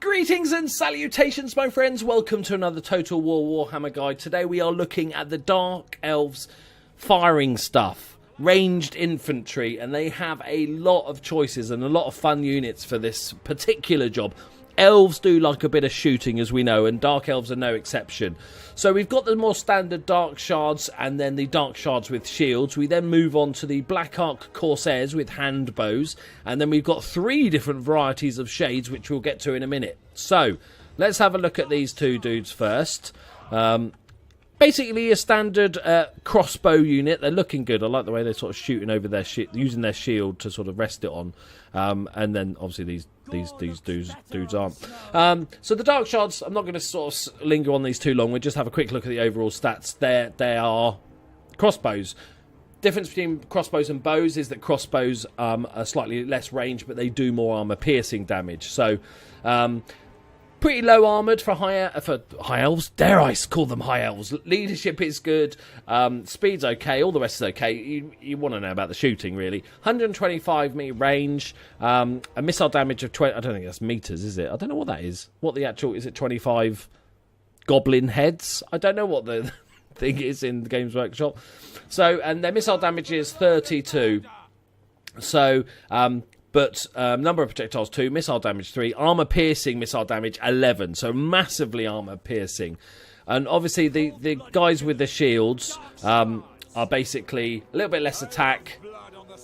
Greetings and salutations, my friends. Welcome to another Total War Warhammer guide. Today we are looking at the Dark Elves firing stuff, ranged infantry, and they have a lot of choices and a lot of fun units for this particular job. Elves do like a bit of shooting, as we know, and Dark Elves are no exception. So we've got the more standard Darkshards and then the Darkshards with shields. We then move on to the Blackhawk Corsairs with hand bows, and then we've got 3 different varieties of shades, which we'll get to in a minute. So let's have a look at these two dudes first. Basically a standard crossbow unit. They're looking good. I like the way they're sort of shooting over their using their shield to sort of rest it on. And then obviously these dudes aren't. So the Darkshards, I'm not going to sort of linger on these too long. We'll just have a quick look at the overall stats. They are crossbows. Difference between crossbows and bows is that crossbows are slightly less range, but they do more armor piercing damage. So pretty low armoured for high elves. Dare I call them high elves? Leadership is good. Speed's okay. All the rest is okay. You want to know about the shooting, really. 125 meter range. A missile damage of 20. I don't think that's meters, is it? I don't know what that is. What the actual is it? 25 goblin heads. I don't know what the thing is in the Games Workshop. So and their missile damage is 32. So But number of projectiles 2, missile damage 3, armor piercing missile damage 11, so massively armor piercing. And obviously the guys with the shields are basically a little bit less attack,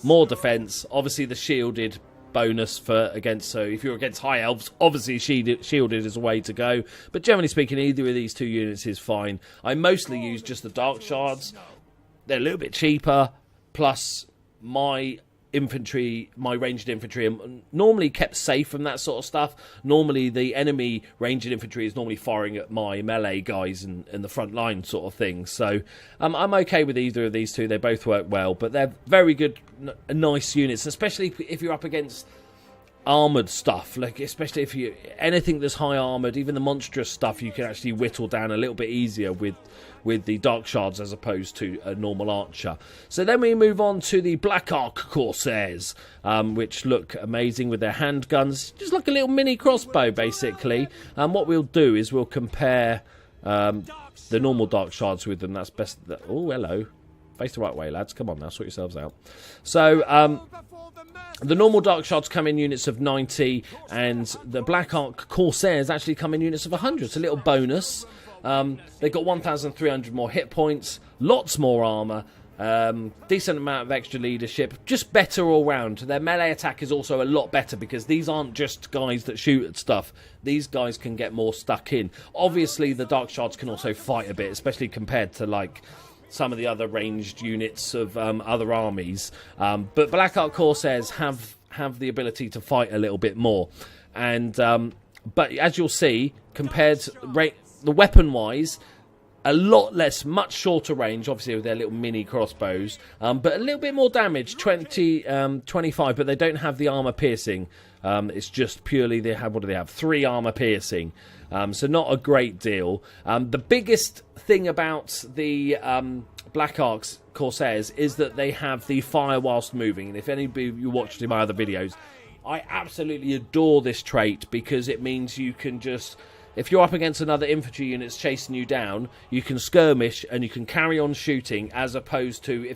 more defense. Obviously the shielded bonus for against, so if you're against high elves, obviously shielded is a way to go. But generally speaking, either of these two units is fine. I mostly use just the Darkshards. They're a little bit cheaper, plus my ranged infantry are normally kept safe from that sort of stuff. Normally the enemy ranged infantry is normally firing at my melee guys in the front line sort of thing. So I'm okay with either of these two. They both work well, but they're very good, nice units, especially if you're up against armoured stuff, like especially if you anything that's high armoured, even the monstrous stuff you can actually whittle down a little bit easier with the Darkshards as opposed to a normal archer. So then we move on to the Blackhawk Corsairs, which look amazing with their handguns, just like a little mini crossbow basically. And what we'll do is we'll compare the normal Darkshards with them. That's best. Oh, hello. Face the right way, lads. Come on now, sort yourselves out. So the normal Darkshards come in units of 90, and the Blackhawk Corsairs actually come in units of 100. It's a little bonus. They've got 1,300 more hit points, lots more armour, decent amount of extra leadership, just better all round. Their melee attack is also a lot better because these aren't just guys that shoot at stuff. These guys can get more stuck in. Obviously, the Darkshards can also fight a bit, especially compared to like some of the other ranged units of other armies. But Blackout Corsairs have the ability to fight a little bit more. And but as you'll see, compared to the weapon-wise, a lot less, much shorter range, obviously with their little mini crossbows, but a little bit more damage, 25, but they don't have the armor piercing. It's just purely, what do they have? 3 armor piercing, so not a great deal. The biggest thing about the Blackhawk Corsairs is that they have the fire whilst moving, and if anybody you watched in my other videos, I absolutely adore this trait because it means you can just, if you're up against another infantry unit that's chasing you down, you can skirmish and you can carry on shooting, as opposed to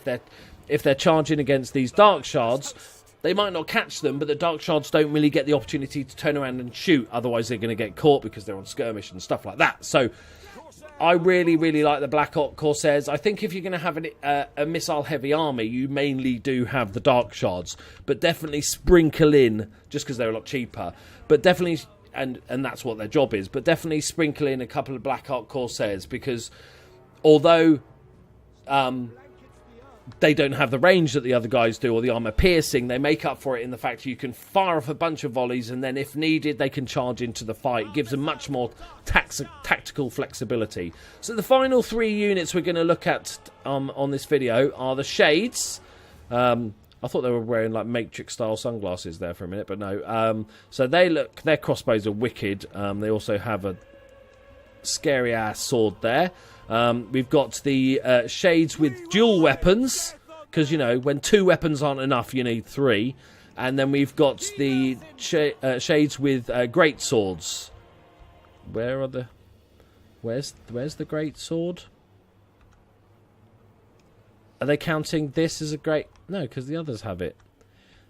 if they're charging against these Darkshards, they might not catch them, but the Darkshards don't really get the opportunity to turn around and shoot, otherwise they're going to get caught because they're on skirmish and stuff like that. So I really, really like the Blackhawk Corsairs. I think if you're going to have a missile-heavy army, you mainly do have the Darkshards, but definitely sprinkle in, just because they're a lot cheaper, but definitely, and that's what their job is, but definitely sprinkle in a couple of Blackhawk Corsairs, because although they don't have the range that the other guys do, or the armor piercing, they make up for it in the fact you can fire off a bunch of volleys, and then if needed they can charge into the fight. It gives them much more tactical flexibility. So the final 3 units we're going to look at on this video are the Shades. I thought they were wearing like Matrix style sunglasses there for a minute, but no. So their crossbows are wicked. They also have a scary ass sword there. We've got the Shades with dual weapons, because, you know, when 2 weapons aren't enough, you need 3. And then we've got the Shades with great swords. Where are the... Where's the great sword? Are they counting this as a great... No, because the others have it.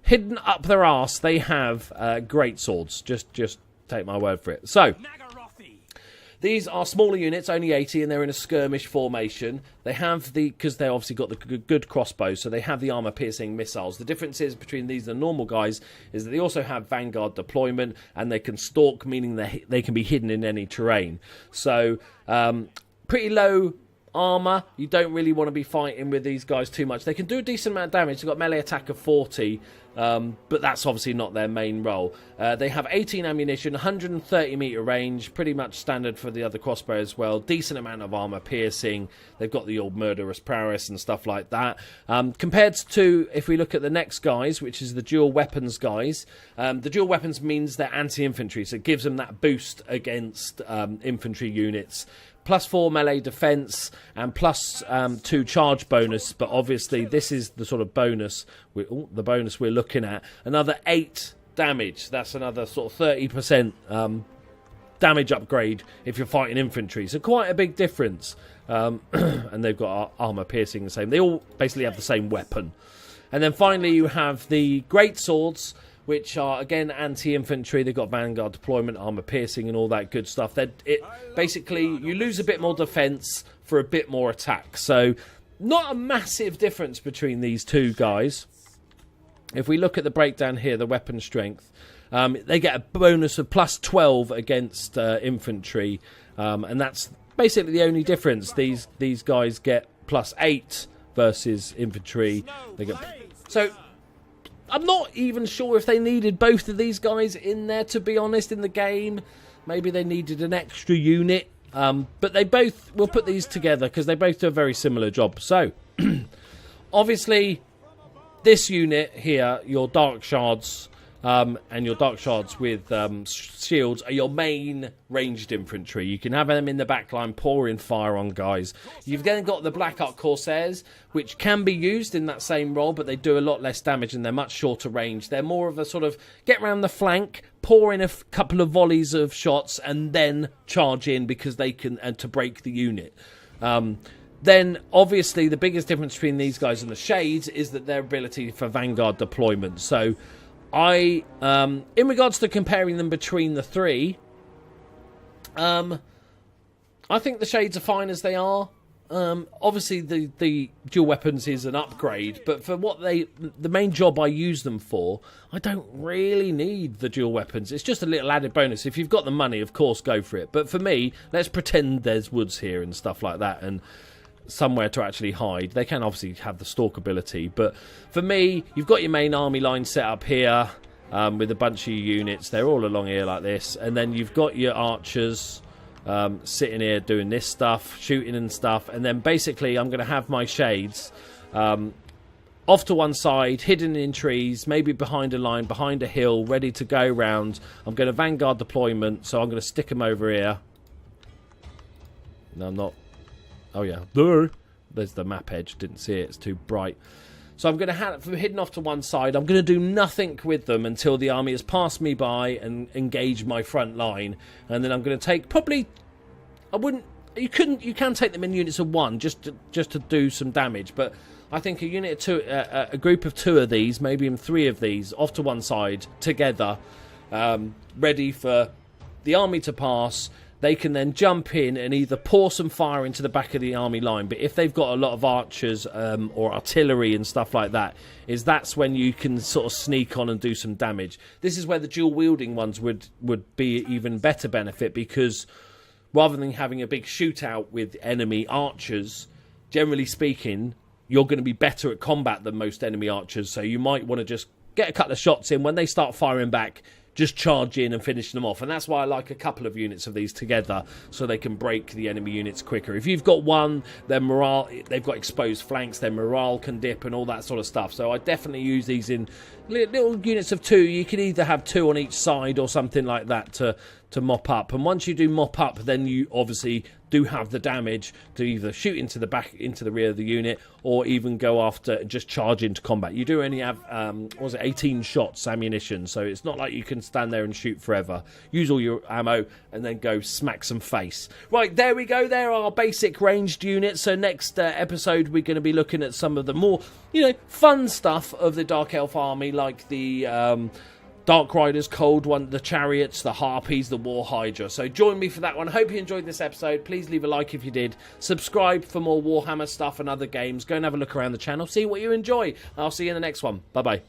Hidden up their arse, they have great swords. Just take my word for it. So, these are smaller units, only 80, and they're in a skirmish formation. They have the... Because they obviously got the good crossbows, so they have the armor-piercing missiles. The difference is between these and the normal guys is that they also have vanguard deployment, and they can stalk, meaning they can be hidden in any terrain. So, pretty low armor. You don't really want to be fighting with these guys too much. They can do a decent amount of damage. They've got melee attack of 40, but that's obviously not their main role. They have 18 ammunition, 130 meter range, pretty much standard for the other crossbow as well. Decent amount of armor piercing. They've got the old murderous prowess and stuff like that. Compared to, if we look at the next guys, which is the dual weapons guys, the dual weapons means they're anti-infantry, so it gives them that boost against infantry units. +4 melee defense and +2 charge bonus, but obviously this is the sort of bonus, the bonus we're looking at. Another 8 damage. That's another sort of 30% damage upgrade if you're fighting infantry. So quite a big difference. And they've got armor piercing the same. They all basically have the same weapon. And then finally you have the great swords, which are, again, anti-infantry. They've got vanguard deployment, armor-piercing, and all that good stuff. Basically, you lose a bit more defense for a bit more attack. So, not a massive difference between these two guys. If we look at the breakdown here, the weapon strength, they get a bonus of +12 against infantry. And that's basically the only difference. These guys get +8 versus infantry. They get... So... I'm not even sure if they needed both of these guys in there, to be honest, in the game. Maybe they needed an extra unit. But they both... We'll put these together because they both do a very similar job. So, obviously, this unit here, your Darkshards, and your Darkshards with shields are your main ranged infantry. You can have them in the backline pouring fire on guys. You've then got the Blackout Corsairs, which can be used in that same role, but they do a lot less damage and they're much shorter range. They're more of a sort of get round the flank, pour in a couple of volleys of shots, and then charge in because they can to break the unit. Then, obviously, the biggest difference between these guys and the Shades is that their ability for vanguard deployment. So, in regards to comparing them between the three, I think the Shades are fine as they are. Obviously, the dual weapons is an upgrade, but for what the main job I use them for, I don't really need the dual weapons. It's just a little added bonus. If you've got the money, of course, go for it. But for me, let's pretend there's woods here and stuff like that, and somewhere to actually hide. They can obviously have the stalk ability, but for me, you've got your main army line set up here with a bunch of your units. They're all along here like this, and then you've got your archers sitting here doing this stuff, shooting and stuff, and then basically I'm going to have my Shades off to one side, hidden in trees, maybe behind a line, behind a hill, ready to go round. I'm going to vanguard deployment, so I'm going to stick them over here. No, I'm not. Oh, yeah. There's the map edge. Didn't see it. It's too bright. So I'm going to have them hidden off to one side. I'm going to do nothing with them until the army has passed me by and engaged my front line. And then I'm going to take probably... You can take them in units of one just to do some damage. But I think a unit of two, a group of 2 of these, maybe even 3 of these, off to one side together, ready for the army to pass. They can then jump in and either pour some fire into the back of the army line. But if they've got a lot of archers or artillery and stuff like that, that's when you can sort of sneak on and do some damage. This is where the dual-wielding ones would be even better benefit, because rather than having a big shootout with enemy archers, generally speaking, you're going to be better at combat than most enemy archers. So you might want to just get a couple of shots in. When they start firing back, just charge in and finish them off. And that's why I like a couple of units of these together, so they can break the enemy units quicker. If you've got one, their morale, they've got exposed flanks, their morale can dip and all that sort of stuff. So I definitely use these in little units of 2. You can either have 2 on each side or something like that to mop up. And once you do mop up, then you obviously do have the damage to either shoot into the rear of the unit, or even go after, just charge into combat. You do only have 18 shots ammunition, so it's not like you can stand there and shoot forever. Use all your ammo and then go smack some face. Right, there we go. There are basic ranged units. So next episode we're going to be looking at some of the more, fun stuff of the Dark Elf army, like the Dark Riders, Cold One, the Chariots, the Harpies, the War Hydra. So join me for that one. Hope you enjoyed this episode. Please leave a like if you did. Subscribe for more Warhammer stuff and other games. Go and have a look around the channel. See what you enjoy. I'll see you in the next one. Bye-bye.